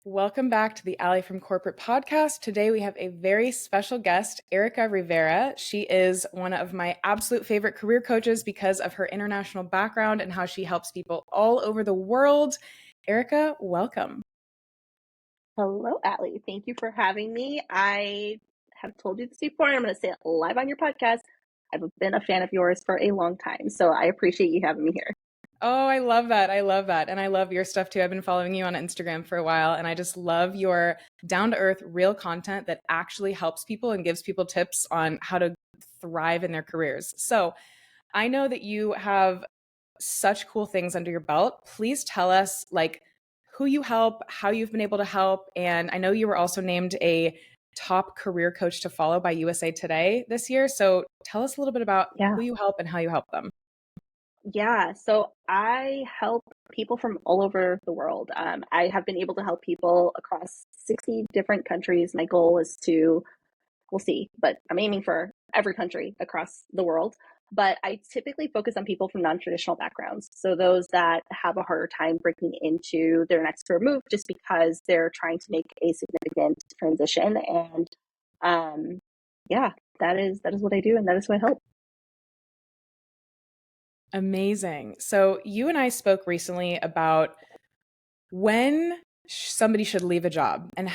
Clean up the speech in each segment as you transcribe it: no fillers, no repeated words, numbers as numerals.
Welcome back to the Alli From Corporate podcast. Today we have a very special guest, Erica Rivera. She is one of my absolute favorite career coaches because of her international background and how she helps people all over the world. Erica, welcome. Hello, Alli. Thank you for having me. I have told you this before, and I'm going to say it live on your podcast. I've been a fan of yours for a long time, so I appreciate you having me here. Oh, I love that. I love that. And I love your stuff too. I've been following you on Instagram for a while, and I just love your down to earth, real content that actually helps people and gives people tips on how to thrive in their careers. So I know that you have such cool things under your belt. Please tell us who you help, how you've been able to help. And I know you were also named a top career coach to follow by USA Today this year. So tell us a little bit about Yeah. who you help and how you help them. Yeah. So I help people from all over the world. I have been able to help people across 60 different countries. My goal is to we'll see, but I'm aiming for every country across the world. But I typically focus on people from non-traditional backgrounds. So those that have a harder time breaking into their next career move just because they're trying to make a significant transition. And yeah, that is what I do and that is what I help. Amazing. So you and I spoke recently about when somebody should leave a job and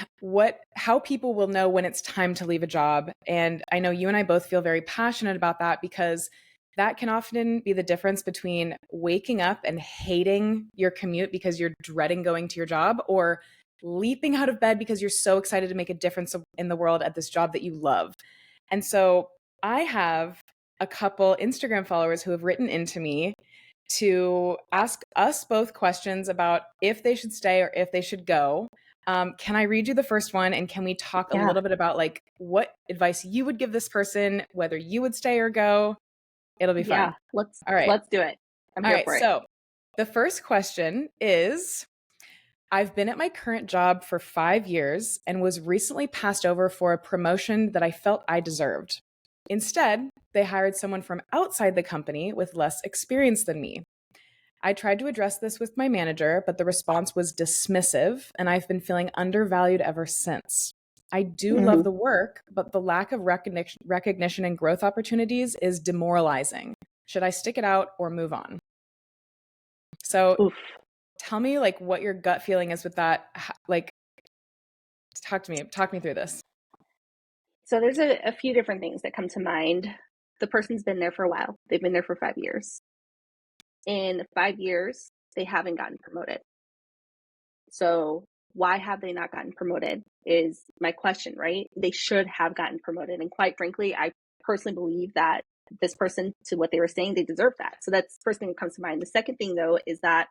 how people will know when it's time to leave a job. And I know you and I both feel very passionate about that because that can often be the difference between waking up and hating your commute because you're dreading going to your job, or leaping out of bed because you're so excited to make a difference in the world at this job that you love. And so I have a couple Instagram followers who have written into me to ask us both questions about if they should stay or if they should go. Can I read you the first one, and can we talk a Yeah. little bit about what advice you would give this person, whether you would stay or go? It'll be Yeah. fun. All right. Let's do it. I'm All here right. for it. So the first question is, I've been at my current job for 5 years and was recently passed over for a promotion that I felt I deserved. Instead, they hired someone from outside the company with less experience than me. I tried to address this with my manager, but the response was dismissive, and I've been feeling undervalued ever since. I do love Mhm. the work, but the lack of recognition and growth opportunities is demoralizing. Should I stick it out or move on? So Oof. tell me what your gut feeling is with that. Talk me through this. So there's a few different things that come to mind. The person's been there for a while. They've been there for 5 years. In 5 years, they haven't gotten promoted. So why have they not gotten promoted is my question, right? They should have gotten promoted. And quite frankly, I personally believe that this person, to what they were saying, they deserve that. So that's the first thing that comes to mind. The second thing, though, is that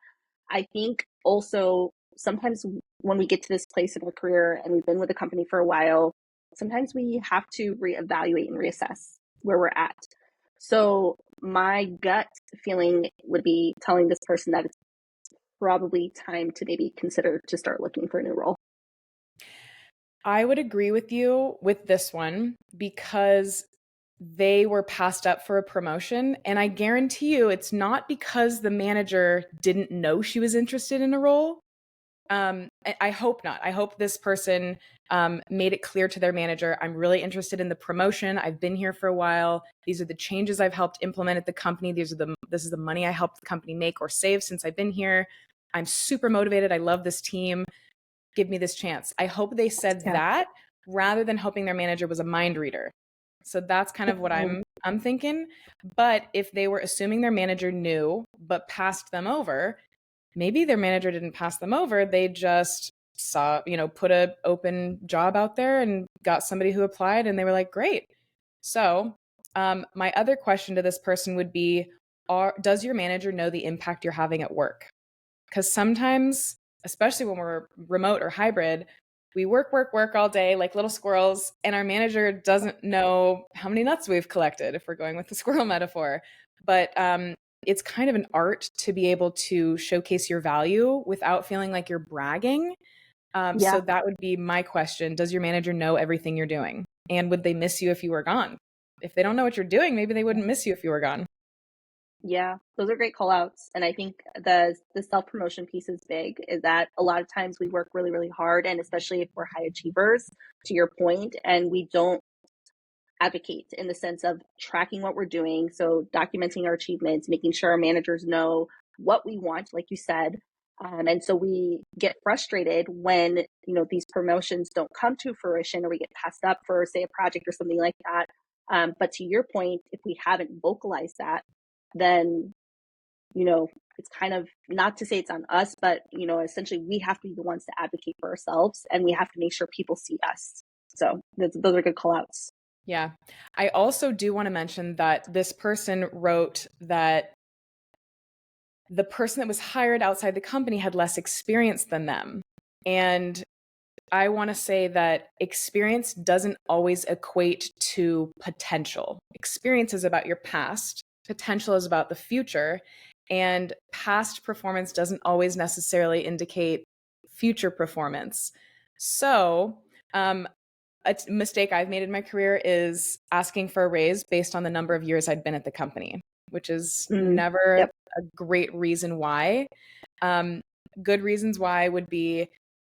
I think also sometimes when we get to this place in our career and we've been with the company for a while, sometimes we have to reevaluate and reassess where we're at. So my gut feeling would be telling this person that it's probably time to maybe consider to start looking for a new role. I would agree with you with this one because they were passed up for a promotion. And I guarantee you it's not because the manager didn't know she was interested in a role. I hope not. I hope this person made it clear to their manager, I'm really interested in the promotion. I've been here for a while. These are the changes I've helped implement at the company. This is the money I helped the company make or save since I've been here. I'm super motivated. I love this team. Give me this chance. I hope they said Yeah. that rather than hoping their manager was a mind reader. So that's kind of what I'm thinking. But if they were assuming their manager knew but passed them over, maybe their manager didn't pass them over. They just saw, put a open job out there and got somebody who applied, and they were like, great. So my other question to this person would be, does your manager know the impact you're having at work? Because sometimes, especially when we're remote or hybrid, we work all day like little squirrels, and our manager doesn't know how many nuts we've collected, if we're going with the squirrel metaphor. But it's kind of an art to be able to showcase your value without feeling like you're bragging. So Yeah. that would be my question. Does your manager know everything you're doing? And would they miss you if you were gone? If they don't know what you're doing, maybe they wouldn't miss you if you were gone. Yeah, those are great call outs. And I think the self-promotion piece is big, is that a lot of times we work really, really hard, and especially if we're high achievers, to your point, and we don't advocate in the sense of tracking what we're doing. So documenting our achievements, making sure our managers know what we want, like you said. And so we get frustrated when, these promotions don't come to fruition, or we get passed up for, say, a project or something like that. But to your point, if we haven't vocalized that, then, it's kind of, not to say it's on us, but, essentially we have to be the ones to advocate for ourselves, and we have to make sure people see us. So those are good call outs. Yeah. I also do want to mention that this person wrote that the person that was hired outside the company had less experience than them. And I want to say that experience doesn't always equate to potential. Experience is about your past, potential is about the future, and past performance doesn't always necessarily indicate future performance. So, a mistake I've made in my career is asking for a raise based on the number of years I'd been at the company, which is never Yep. a great reason why. Um, Good reasons why would be,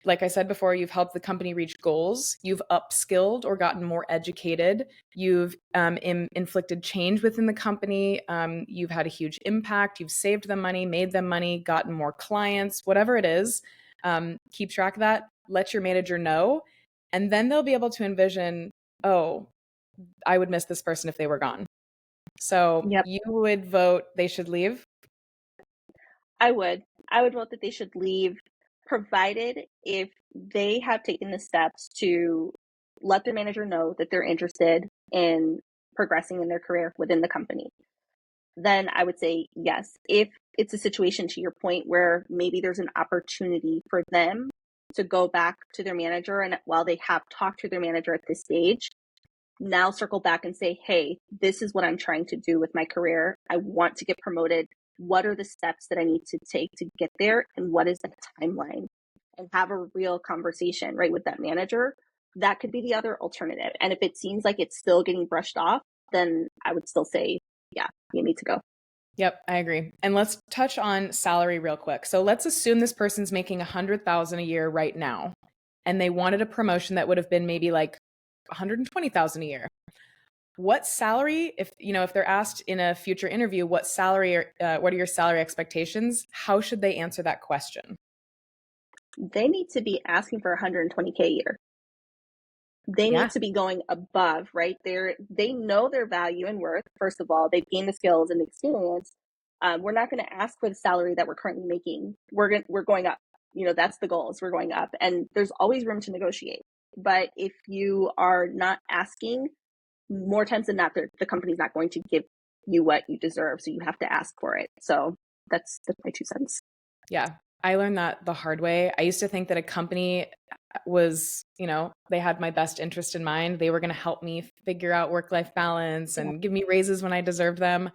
like I said before, you've helped the company reach goals, you've upskilled or gotten more educated, you've inflicted change within the company, you've had a huge impact, you've saved them money, made them money, gotten more clients, whatever it is. Keep track of that, let your manager know, and then they'll be able to envision, oh, I would miss this person if they were gone. So Yep. you would vote they should leave? I would. I would vote that they should leave, provided if they have taken the steps to let their manager know that they're interested in progressing in their career within the company. Then I would say yes. If it's a situation, to your point, where maybe there's an opportunity for them to go back to their manager, and while they have talked to their manager at this stage, now circle back and say, hey, this is what I'm trying to do with my career. I want to get promoted. What are the steps that I need to take to get there? And what is the timeline? And have a real conversation, right, with that manager. That could be the other alternative. And if it seems like it's still getting brushed off, then I would still say, yeah, you need to go. Yep, I agree. And let's touch on salary real quick. So let's assume this person's making 100,000 a year right now, and they wanted a promotion that would have been maybe like 120,000 a year. What salary, if they're asked in a future interview, what are your salary expectations? How should they answer that question? They need to be asking for 120K a year. They Yeah. need to be going above, right? They know their value and worth. First of all, they've gained the skills and the experience. We're not going to ask for the salary that we're currently making. We're going up. That's the goal, is we're going up, and there's always room to negotiate. But if you are not asking, more times than not, the company's not going to give you what you deserve. So you have to ask for it. So that's my 2 cents. Yeah. I learned that the hard way. I used to think that a company was, they had my best interest in mind. They were going to help me figure out work-life balance Yeah. and give me raises when I deserved them.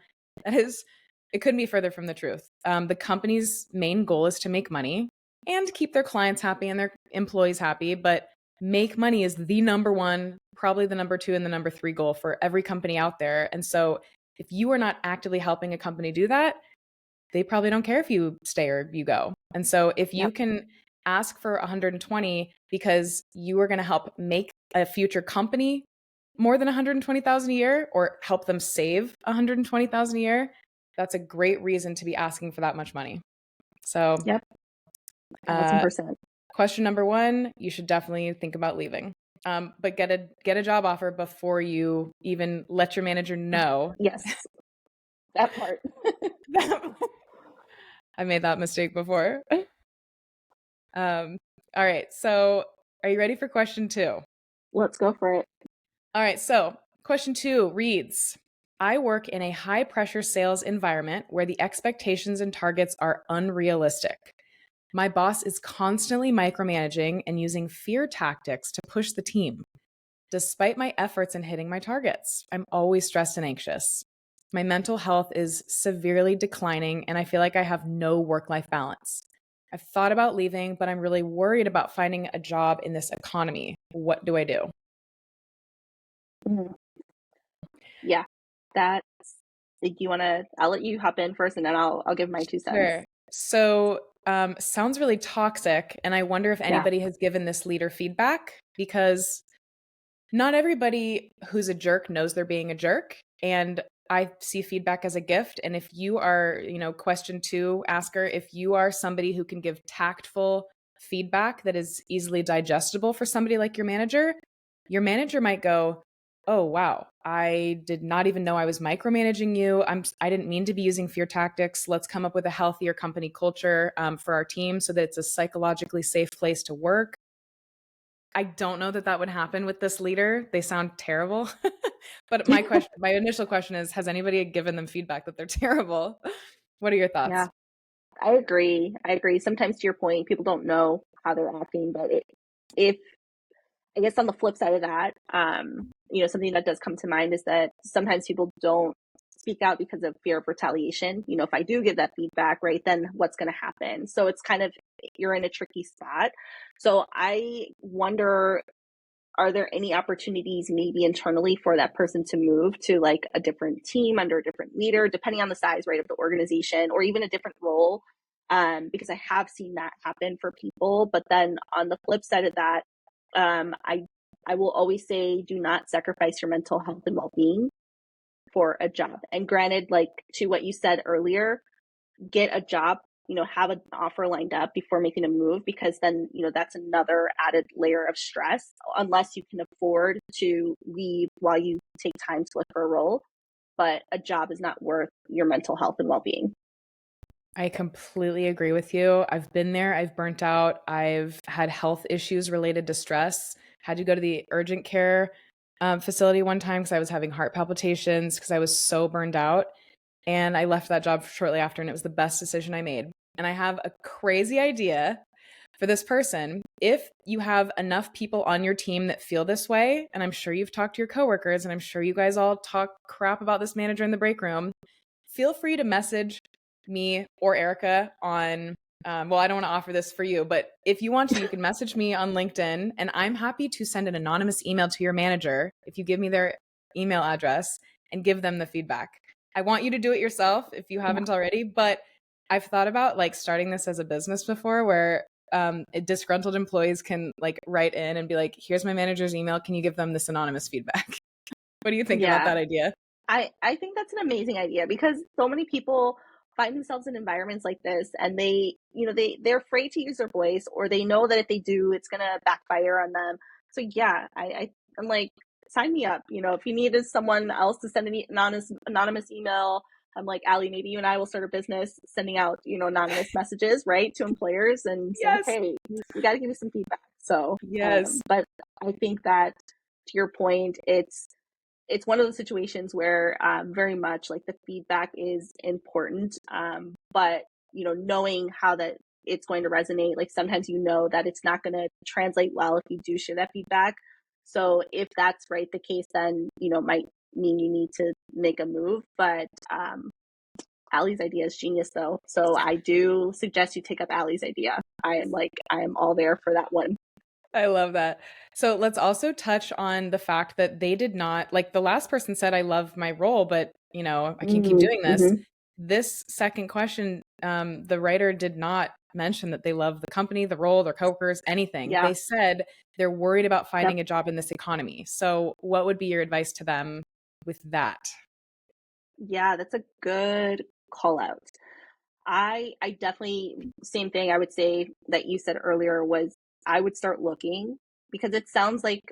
It couldn't be further from the truth. The company's main goal is to make money and keep their clients happy and their employees happy, but make money is the number one, probably the number two and the number three goal for every company out there. And so if you are not actively helping a company do that, they probably don't care if you stay or you go. And so if you Yep. can ask for 120 because you are going to help make a future company more than 120,000 a year, or help them save 120,000 a year, that's a great reason to be asking for that much money. So, Yep. 1,000%. question number one, you should definitely think about leaving. But get a job offer before you even let your manager know. Yes, that part. I made that mistake before. All right. So, are you ready for question two? Let's go for it. All right. So, question two reads, I work in a high pressure sales environment where the expectations and targets are unrealistic. My boss is constantly micromanaging and using fear tactics to push the team. Despite my efforts in hitting my targets, I'm always stressed and anxious. My mental health is severely declining, and I feel like I have no work-life balance. I've thought about leaving, but I'm really worried about finding a job in this economy. What do I do? Mhm. Yeah, that's Do you want to, I'll let you hop in first and then I'll give my 2 cents. Sure. So, sounds really toxic, and I wonder if Yeah. anybody has given this leader feedback because not everybody who's a jerk knows they're being a jerk. And I see feedback as a gift. And if you are, question two, asker, if you are somebody who can give tactful feedback that is easily digestible for somebody like your manager might go, "Oh, wow, I did not even know I was micromanaging you. I didn't mean to be using fear tactics. Let's come up with a healthier company culture for our team so that it's a psychologically safe place to work." I don't know that that would happen with this leader. They sound terrible. But my initial question is, has anybody given them feedback that they're terrible? What are your Yeah, thoughts? I agree. I agree. Sometimes to your point, people don't know how they're acting, but if I guess on the flip side of that, something that does come to mind is that sometimes people don't speak out because of fear of retaliation. If I do give that feedback, right, then what's going to happen? So it's kind of, you're in a tricky spot. So I wonder, are there any opportunities maybe internally for that person to move to like a different team under a different leader, depending on the size, right, of the organization, or even a different role? Because I have seen that happen for people. But then on the flip side of that, I will always say, do not sacrifice your mental health and well-being for a job. And granted, like to what you said earlier, get a job, have an offer lined up before making a move, because then, that's another added layer of stress, unless you can afford to leave while you take time to look for a role. But a job is not worth your mental health and well-being. I completely agree with you. I've been there. I've burnt out. I've had health issues related to stress. Had to go to the urgent care facility one time because I was having heart palpitations because I was so burned out. And I left that job shortly after, and it was the best decision I made. And I have a crazy idea for this person. If you have enough people on your team that feel this way, and I'm sure you've talked to your coworkers, and I'm sure you guys all talk crap about this manager in the break room, feel free to message me or Erica on. Well, I don't want to offer this for you, but if you want to, you can message me on LinkedIn, and I'm happy to send an anonymous email to your manager if you give me their email address and give them the feedback. I want you to do it yourself if you Yeah. haven't already, but I've thought about like starting this as a business before where disgruntled employees can like write in and be like, here's my manager's email. Can you give them this anonymous feedback? What do you think about Yeah. that idea? I think that's an amazing idea, because so many people find themselves in environments like this, and they're afraid to use their voice, or they know that if they do, it's gonna backfire on them. So yeah, I'm like, sign me up. If you needed someone else to send an anonymous email, I'm like, Allie, maybe you and I will start a business sending out, anonymous messages, right, to employers and saying, Yes. hey, we got to give you some feedback. So, Yes. but I think that, to your point, it's one of those situations where very much like the feedback is important, but knowing how that it's going to resonate, like sometimes that it's not going to translate well if you do share that feedback. So if that's right the case, then might mean you need to make a move. But Allie's idea is genius though, so I do suggest you take up Allie's idea. I am all there for that one. I love that. So let's also touch on the fact that they did not, like the last person said, I love my role, but I can't keep doing this. Mm-hmm. This second question, the writer did not mention that they love the company, the role, their coworkers, anything. Yeah. They said they're worried about Yep. finding a job in this economy. So what would be your advice to them with that? Yeah, that's a good call out. I definitely, same thing I would say that you said earlier, was I would start looking, because it sounds like,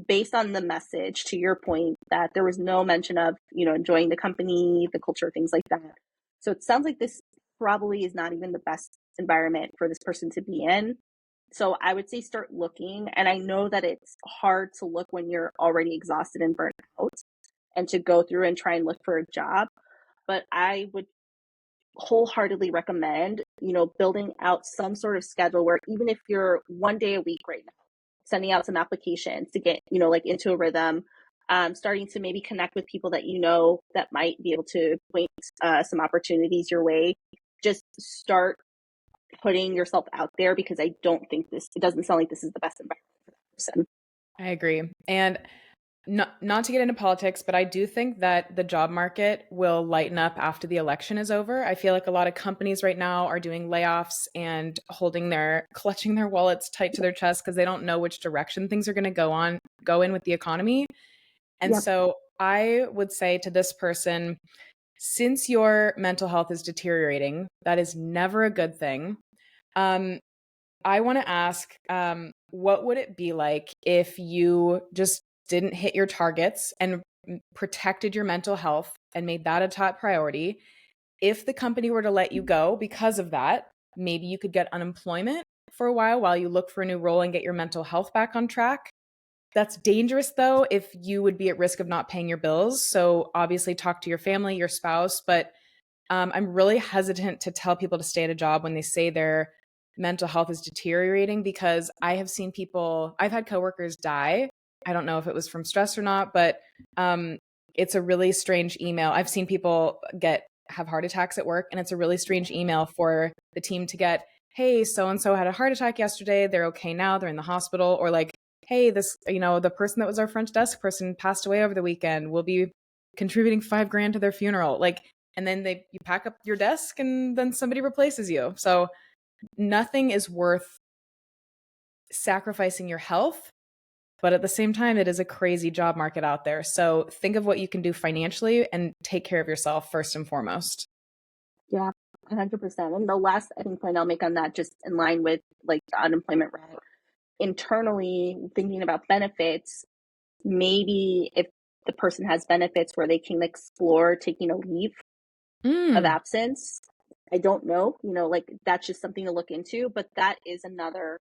based on the message, to your point, that there was no mention of, enjoying the company, the culture, things like that. So it sounds like this probably is not even the best environment for this person to be in. So I would say start looking. And I know that it's hard to look when you're already exhausted and burnt out, and to go through and try and look for a job. But I would wholeheartedly recommend, building out some sort of schedule where, even if you're 1 day a week right now, sending out some applications to get, like into a rhythm, starting to maybe connect with people that that might be able to point some opportunities your way. Just start putting yourself out there, because I don't think it doesn't sound like this is the best environment for that person. I agree. And not to get into politics, but I do think that the job market will lighten up after the election is over. I feel like a lot of companies right now are doing layoffs and clutching their wallets tight to their chest because they don't know which direction things are going to go in with the economy. And Yep. so I would say to this person, since your mental health is deteriorating, that is never a good thing. Um, I want to ask, what would it be like if you just didn't hit your targets and protected your mental health and made that a top priority? If the company were to let you go because of that, maybe you could get unemployment for a while you look for a new role and get your mental health back on track. That's dangerous though, if you would be at risk of not paying your bills. So obviously talk to your family, your spouse, but I'm really hesitant to tell people to stay at a job when they say their mental health is deteriorating because I've had coworkers die. I don't know if it was from stress or not, but it's a really strange email. I've seen people have heart attacks at work, and it's a really strange email for the team to get. Hey, so and so had a heart attack yesterday. They're okay now. They're in the hospital. Or like, hey, the person that was our front desk person passed away over the weekend. We'll be contributing $5,000 to their funeral. Like, and then you pack up your desk and then somebody replaces you. So nothing is worth sacrificing your health, but at the same time, it is a crazy job market out there. So think of what you can do financially and take care of yourself first and foremost. Yeah, 100%. And the last, I think, point I'll make on that, just in line with like the unemployment rate, internally thinking about benefits, maybe if the person has benefits where they can explore taking a leave of absence. I don't know, like that's just something to look into, but that is another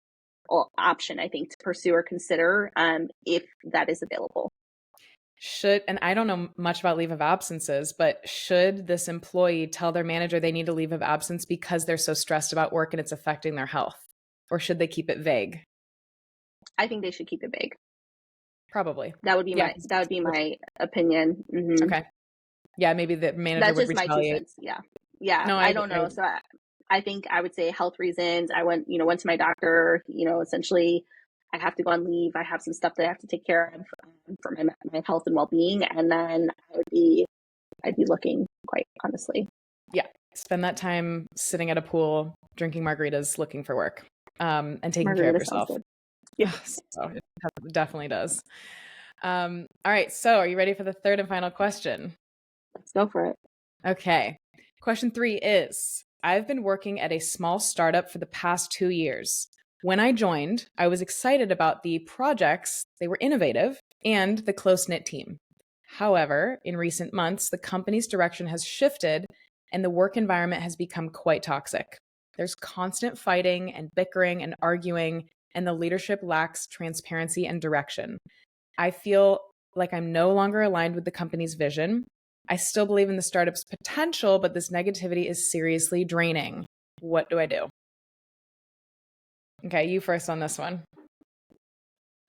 option I think to pursue or consider if that is available. And I don't know much about leave of absences, but should this employee tell their manager they need a leave of absence because they're so stressed about work and it's affecting their health? Or should they keep it vague? I think they should keep it vague. Probably. That would be Yeah. my opinion. Okay. Yeah, maybe the manager That's would just my two retaliate. cents. Yeah, No, I don't know. So I think I would say health reasons. I went to my doctor. Essentially, I have to go on leave. I have some stuff that I have to take care of for my health and well being, and then I'd be looking, quite honestly. yeah, spend that time sitting at a pool, drinking margaritas, looking for work, and taking care of Margarita sounds yourself. good. Yeah, So it definitely does. All right. So are you ready for the third and final question? let's go for it. Okay. Question 3 is, I've been working at a small startup for the past 2 years. When I joined, I was excited about the projects, they were innovative, and the close knit team. However, in recent months, the company's direction has shifted and the work environment has become quite toxic. There's constant fighting and bickering and arguing, and the leadership lacks transparency and direction. I feel like I'm no longer aligned with the company's vision. I still believe in the startup's potential, but this negativity is seriously draining. What do I do? Okay, you first on this one.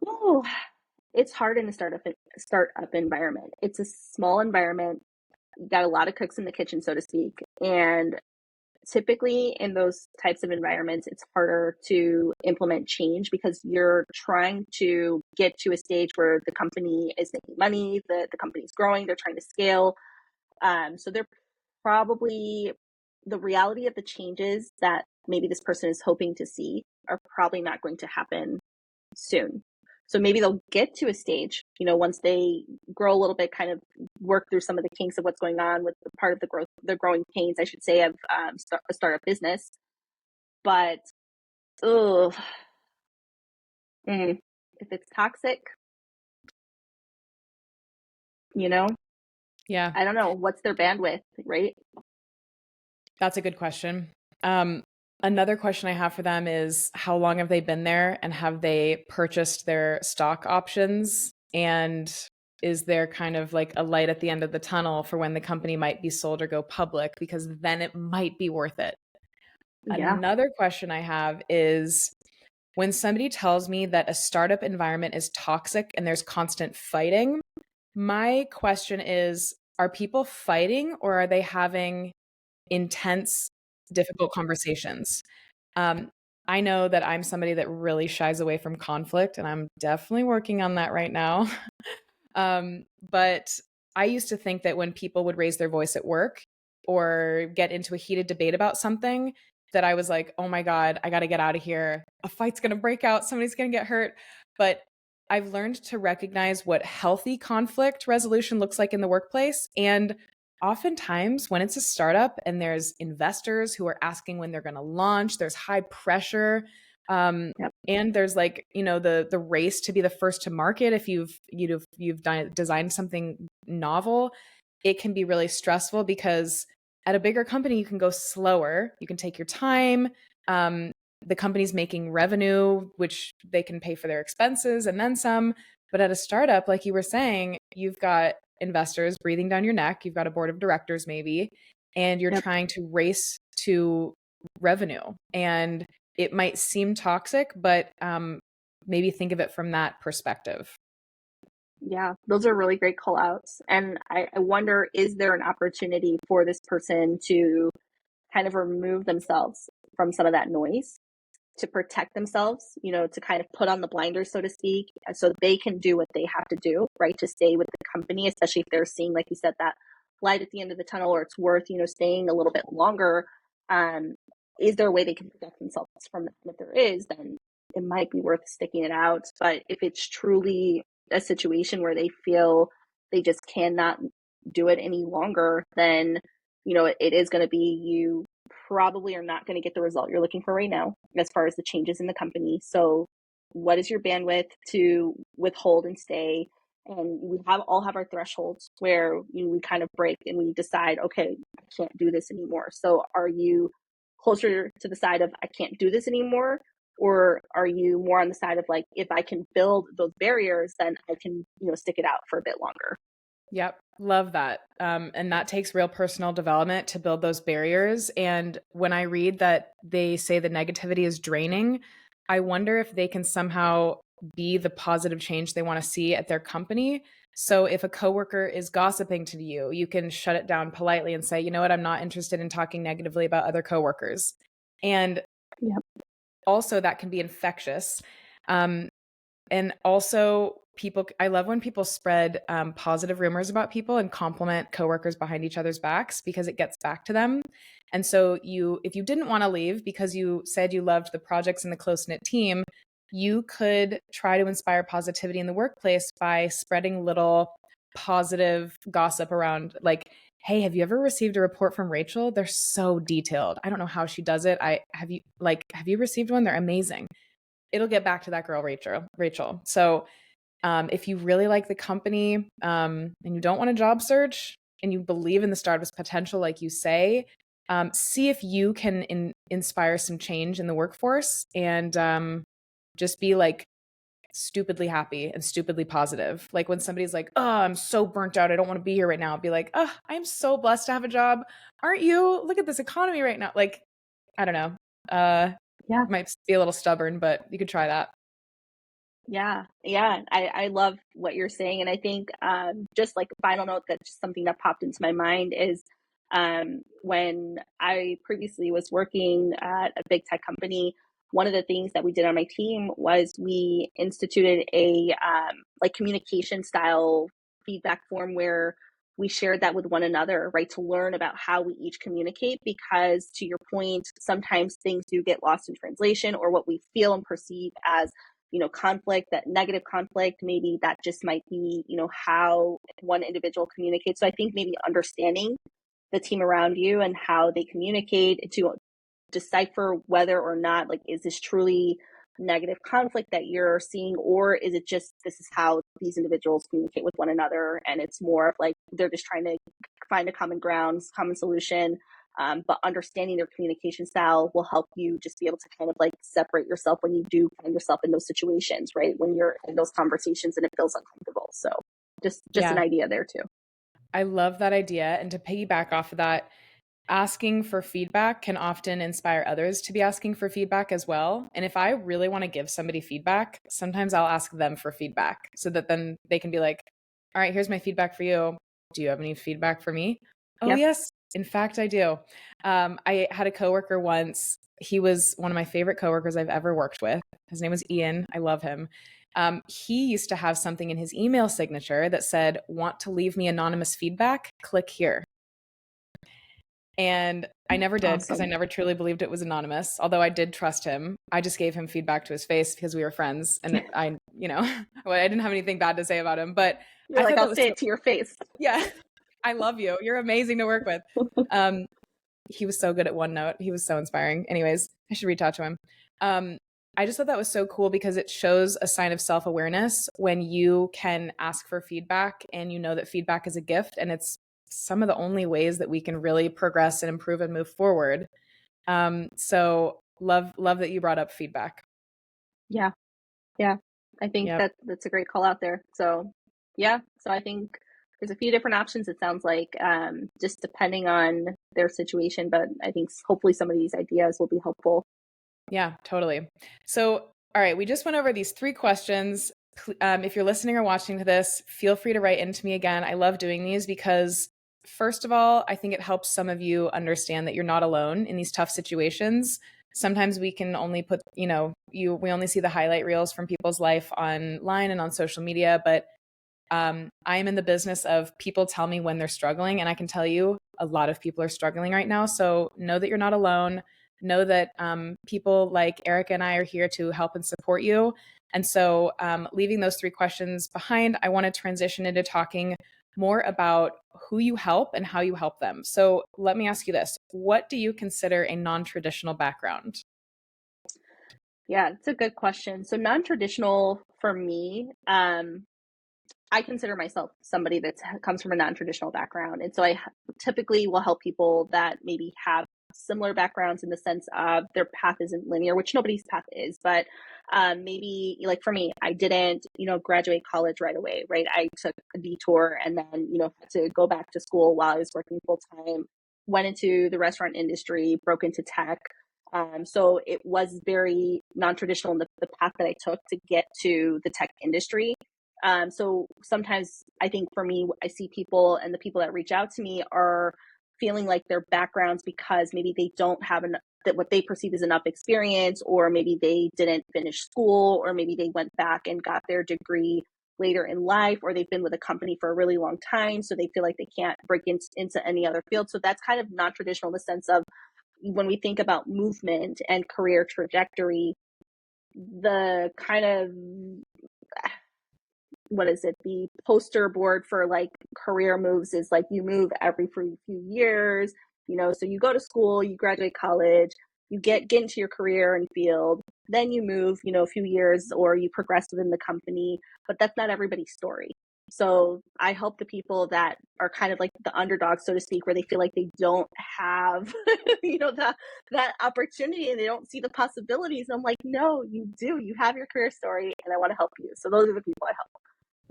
Oh, it's hard in a startup environment. It's a small environment. You got a lot of cooks in the kitchen, so to speak, and typically in those types of environments, it's harder to implement change because you're trying to get to a stage where the company is making money, the company's growing, they're trying to scale. So they're probably, the reality of the changes that maybe this person is hoping to see are probably not going to happen soon. So maybe they'll get to a stage, once they grow a little bit, kind of work through some of the kinks of what's going on with the part of the growing pains, I should say, of a startup business. But, ugh, if it's toxic, you know, Yeah, I don't know what's their bandwidth, right? that's a good question. Another question I have for them is, how long have they been there and have they purchased their stock options? And is there kind of like a light at the end of the tunnel for when the company might be sold or go public? Because then it might be worth it. Yeah. Another question I have is, when somebody tells me that a startup environment is toxic and there's constant fighting, my question is, are people fighting or are they having intense, difficult conversations? Um, I know that I'm somebody that really shies away from conflict, and I'm definitely working on that right now. But I used to think that when people would raise their voice at work or get into a heated debate about something, that I was like, oh my God, I got to get out of here. A fight's going to break out. Somebody's going to get hurt. But I've learned to recognize what healthy conflict resolution looks like in the workplace. And oftentimes, when it's a startup and there's investors who are asking when they're going to launch, there's high pressure. Yep. And there's like, the race to be the first to market. If you've designed something novel, it can be really stressful because at a bigger company, you can go slower. You can take your time. The company's making revenue, which they can pay for their expenses and then some. But at a startup, like you were saying, you've got investors breathing down your neck. You've got a board of directors, maybe, and you're Yep. trying to race to revenue. And it might seem toxic, but maybe think of it from that perspective. Yeah, those are really great call outs. And I wonder, is there an opportunity for this person to kind of remove themselves from some of that noise to protect themselves, to kind of put on the blinders, so to speak, so they can do what they have to do, right, to stay with the company, especially if they're seeing, like you said, that light at the end of the tunnel, or it's worth, staying a little bit longer. Um, is there a way they can protect themselves from that? If there is, then it might be worth sticking it out. But if it's truly a situation where they feel they just cannot do it any longer, then it is going to be, you probably are not going to get the result you're looking for right now as far as the changes in the company. So what is your bandwidth to withhold and stay? And we all have our thresholds where we kind of break and we decide, okay, I can't do this anymore. So are you closer to the side of I can't do this anymore? Or are you more on the side of like, if I can build those barriers, then I can, stick it out for a bit longer? Yep. Love that. And that takes real personal development to build those barriers. And when I read that they say the negativity is draining, I wonder if they can somehow be the positive change they want to see at their company. So if a coworker is gossiping to you, you can shut it down politely and say, you know what, I'm not interested in talking negatively about other coworkers. And Yep. also that can be infectious. Um, and also I love when people spread positive rumors about people and compliment coworkers behind each other's backs because it gets back to them. And so if you didn't want to leave because you said you loved the projects and the close-knit team, you could try to inspire positivity in the workplace by spreading little positive gossip around, like, hey, have you ever received a report from Rachel? They're so detailed. I don't know how she does it. Have you received one? They're amazing. It'll get back to that girl, Rachel. So if you really like the company and you don't want a job search and you believe in the startup's potential, like you say, see if you can inspire some change in the workforce and just be like stupidly happy and stupidly positive. Like when somebody's like, oh, I'm so burnt out. I don't want to be here right now. I'll be like, oh, I'm so blessed to have a job. Aren't you? Look at this economy right now. Like, I don't know. Yeah. Might be a little stubborn, but you could try that. Yeah, yeah, I love what you're saying, and I think just like a final note, that just something that popped into my mind is when I previously was working at a big tech company. One of the things that we did on my team was we instituted a like communication style feedback form where we shared that with one another, right, to learn about how we each communicate. Because to your point, sometimes things do get lost in translation, or what we feel and perceive as conflict, that negative conflict, maybe that just might be, how one individual communicates. So I think maybe understanding the team around you and how they communicate to decipher whether or not, like, is this truly negative conflict that you're seeing, or is it just this is how these individuals communicate with one another, and it's more of like they're just trying to find a common ground, common solution. But understanding their communication style will help you just be able to kind of like separate yourself when you do find yourself in those situations, right, when you're in those conversations and it feels uncomfortable. So just an Yeah, idea there too. I love that idea. And to piggyback off of that, asking for feedback can often inspire others to be asking for feedback as well. And if I really want to give somebody feedback, sometimes I'll ask them for feedback so that then they can be like, all right, here's my feedback for you. Do you have any feedback for me? Oh, Yep. yes. In fact, I do. I had a coworker once. He was one of my favorite coworkers I've ever worked with. His name was Ian. I love him. He used to have something in his email signature that said, "Want to leave me anonymous feedback? Click here." And I never did because I Awesome. never truly believed it was anonymous. Although I did trust him. I just gave him feedback to his face because we were friends, and well, I didn't have anything bad to say about him. But You're I like, thought I'll that was say so, it to your face. yeah. I love you. You're amazing to work with. Um, he was so good at OneNote. He was so inspiring. Anyways, I should reach out to him. Um, I just thought that was so cool because it shows a sign of self awareness when you can ask for feedback and you know that feedback is a gift, and it's some of the only ways that we can really progress and improve and move forward. So love that you brought up feedback. Yeah. Yeah. I think Yep. that's a great call out there. So yeah. So I think there's a few different options, it sounds like, just depending on their situation. But I think hopefully some of these ideas will be helpful. Yeah, totally. So, all right, we just went over these three questions. If you're listening or watching to this, feel free to write into me again. I love doing these because, first of all, I think it helps some of you understand that you're not alone in these tough situations. Sometimes we can only put, we only see the highlight reels from people's life online and on social media, but I am in the business of people tell me when they're struggling, and I can tell you a lot of people are struggling right now. So know that you're not alone. Know that people like Erica and I are here to help and support you. And so, leaving those three questions behind, I want to transition into talking more about who you help and how you help them. So, let me ask you this: what do you consider a non traditional background? Yeah, it's a good question. So non-traditional for me, I consider myself somebody that comes from a non-traditional background. And so I typically will help people that maybe have similar backgrounds in the sense of their path isn't linear, which nobody's path is, but maybe like for me, I didn't, graduate college right away, right? I took a detour and then, had to go back to school while I was working full time, went into the restaurant industry, broke into tech. So it was very non-traditional in the path that I took to get to the tech industry. So sometimes I think for me, I see people and the people that reach out to me are feeling like their backgrounds because maybe they don't have enough, that what they perceive as enough experience, or maybe they didn't finish school, or maybe they went back and got their degree later in life, or they've been with a company for a really long time. So they feel like they can't break into any other field. So that's kind of non traditional in the sense of when we think about movement and career trajectory, the kind of what is it, the poster board for like career moves is like you move every few years, so you go to school, you graduate college, you get into your career and field, then you move, a few years, or you progress within the company. But that's not everybody's story. So I help the people that are kind of like the underdog, so to speak, where they feel like they don't have that opportunity and they don't see the possibilities. And I'm like, no, you do. You have your career story, and I want to help you. So those are the people I help.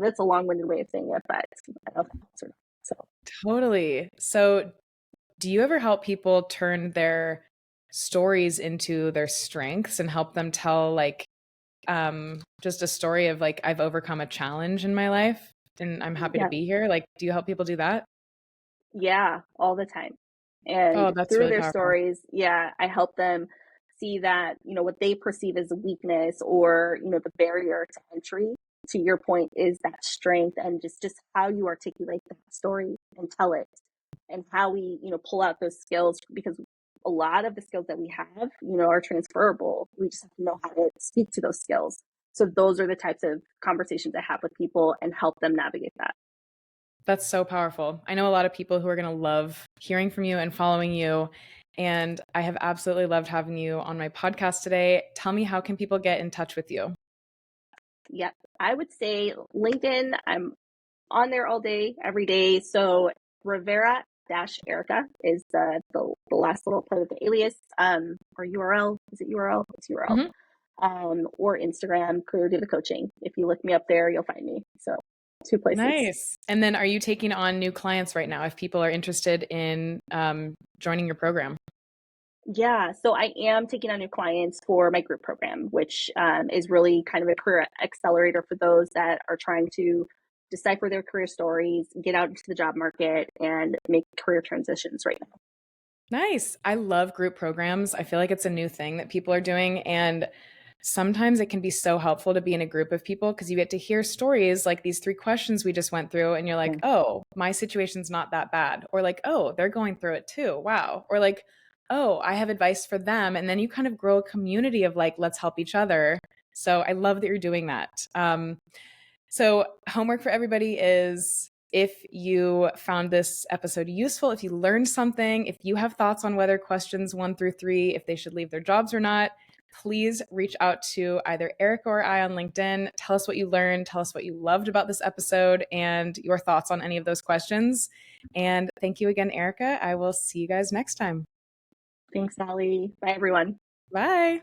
That's a long-winded way of saying it, but I don't know if that helps or not. So Totally. So, do you ever help people turn their stories into their strengths and help them tell just a story of like I've overcome a challenge in my life and I'm happy to yeah, be here? Like, do you help people do that? yeah, all the time. And Oh, that's through really their powerful. stories, yeah, I help them see that, what they perceive as a weakness, or, the barrier to entry, to your point, is that strength, and just how you articulate that story and tell it, and how we, pull out those skills, because a lot of the skills that we have, are transferable. We just have to know how to speak to those skills. So those are the types of conversations I have with people and help them navigate that. That's so powerful. I know a lot of people who are going to love hearing from you and following you. And I have absolutely loved having you on my podcast today. Tell me, how can people get in touch with you? Yep. I would say LinkedIn. I'm on there all day, every day. So Rivera dash Erica is the last little part of the alias, or URL. Is it URL? It's URL. Mhm. Or Instagram, Career Diva Coaching. If you look me up there, you'll find me. So two places. Nice. And then are you taking on new clients right now if people are interested in joining your program? Yeah, so I am taking on new clients for my group program, which is really kind of a career accelerator for those that are trying to decipher their career stories, get out into the job market, and make career transitions right now. Nice. I love group programs. I feel like it's a new thing that people are doing. And sometimes it can be so helpful to be in a group of people because you get to hear stories like these 3 questions we just went through. And you're like, oh, my situation's not that bad. Or like, oh, they're going through it too. Wow. Or like, oh, I have advice for them. And then you kind of grow a community of like, let's help each other. So I love that you're doing that. So, homework for everybody is if you found this episode useful, if you learned something, if you have thoughts on whether questions 1 through 3, if they should leave their jobs or not, please reach out to either Erica or I on LinkedIn. Tell us what you learned, tell us what you loved about this episode, and your thoughts on any of those questions. And thank you again, Erica. I will see you guys next time. Thanks, Alli. Bye, everyone. Bye.